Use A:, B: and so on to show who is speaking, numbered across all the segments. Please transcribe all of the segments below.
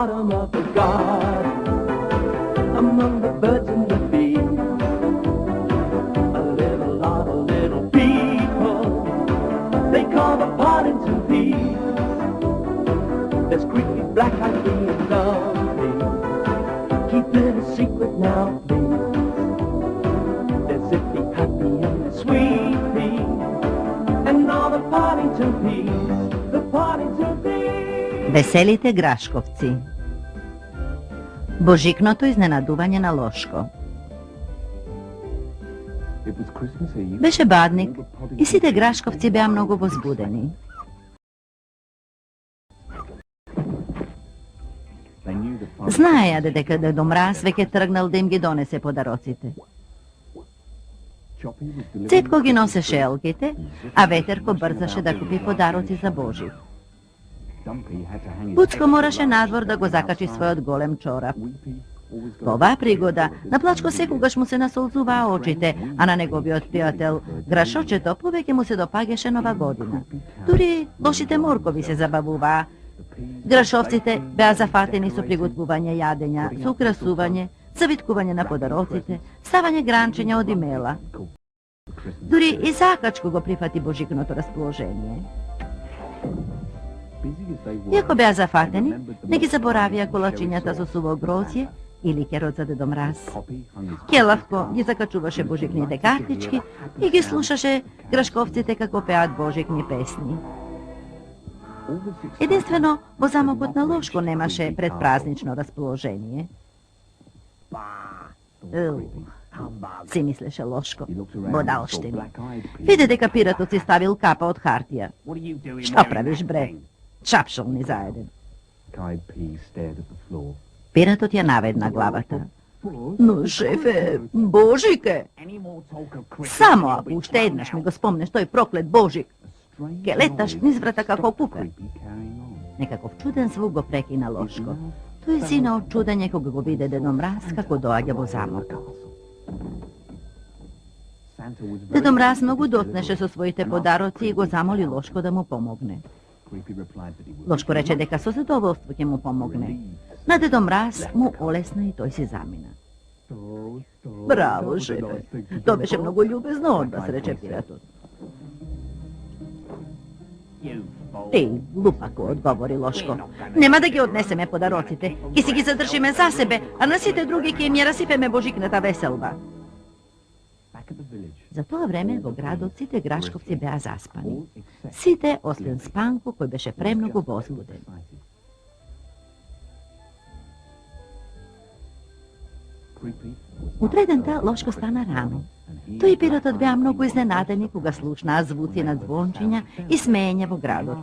A: bottom of the garden, among the birds and the bees, a little lot of little people, they call the Partington Bees. There's creepy black-eyed being lovely, keep it a secret now, please. There's zippy, happy, and the sweet pea, and all the Partington Bees, the Partington Bees.
B: Веселите грашковци. Божикното изненадување на Лошко. Беше бадник и сите грашковци беа многу возбудени. Знаеја дека Дедо Мраз веќе тргнал да им ги донесе подароците. Цетко ги носеше елките, а Ветерко брзаше да купи подароци за Божик. Пуцко мораше надвор да го закачи својот голем чорап. Во оваа пригода, на Плачко секогаш му се насолзуваа очите, а на неговиот пријател Грашочето повеќе му се допаѓаше Нова година. Дури лошите моркови се забавуваа. Грашовците беа зафатени со приготвување јадења, со украсување, завиткување на подароците, ставање гранчења од имела. Дури и Закачко го прифати Божикното расположение. Иако беа зафатени, не ги заборавија колачињата со суво грозје и ликерот за Дедо Мраз. Келавко ги закачуваше божикните картички и ги слушаше грашковците како пеат божикни песни. Единствено, во замокот на Лошко немаше предпразнично расположение. Си мислеше Лошко, бодалштини. Виде дека пиратот си ставил капа од хартија. Што правиш, бре? Чапшол ни заеден. Пиратот ја наведна главата. Но, шефе, Божике! Само ако уште еднаш ми го спомнеш тој проклет Божик, ке леташ низ врата како купер. Некаков чуден звук го прекина Лошко. Тој сина од чудење кога го виде Дедо Мраз како доаѓа во замокот. Дедо Мраз многу дотнеше со своите подароци и го замоли Лошко да му помогне. Лошко рече дека со задоволство ќе му помогне. На Дедо Мраз му олесна и тој си замина. Браво, шефе! Тоа беше многу љубезно од вас, рече пиратот. Ти, глупако, одговори Лошко. Нема да ги однесеме подароците, ќе си ги задржиме за себе, а на сите други ќе им ја расипеме божикната веселба. За тоа време во градот сите грашковци беа заспани. Сите, освен Спанко, кој беше премногу возбуден. Утредента Лошко стана рано. Тој и пиратот беа многу изненадени кога слушнаа звуци на звончиња и смеење во градот.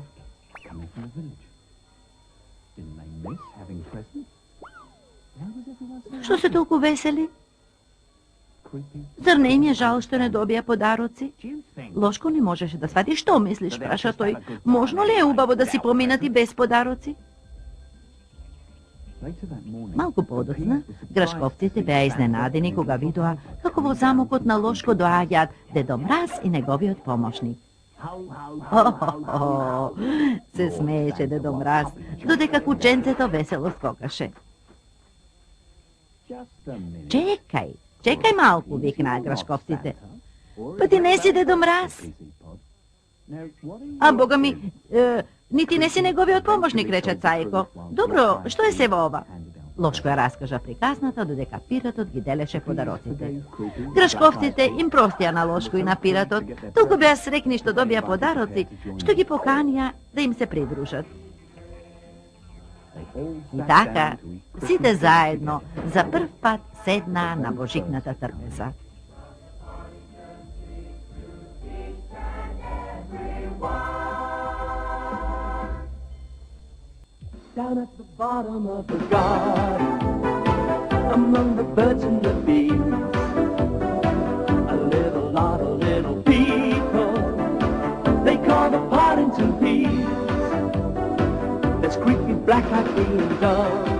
B: Што се толку весели? Зар не им е жал што не добија подароци? Лошко не можеше да свати. Што мислиш, праша тој? Можно ли е убаво да си поминати без подароци? Малку подоцна, грашковците беа изненадени кога видоа како во замокот на Лошко доаѓаат Дедо Мраз и неговиот помошник. Се смееше Дедо Мраз, додека кученцето весело скокаше. Чекај малку, викнаа грашковците. Па ти не си Дедо Мраз. А бога ми, нити не си неговиот помошник, рече Цајко. Добро, што е се во ова? Лошко ја раскажа приказната, додека пиратот ги делеше подароците. Грашковците им простија на Лошко и на пиратот, толку беа срекни што добија подароци, што ги поканија да им се придружат. И така, сите заедно за прв пат седнаа на божикната трпеза.
A: Down at the bottom of the garden, among the birds and the bees, a little lot of little people, they call the Partington Bees. There's creepy black-eyed being done.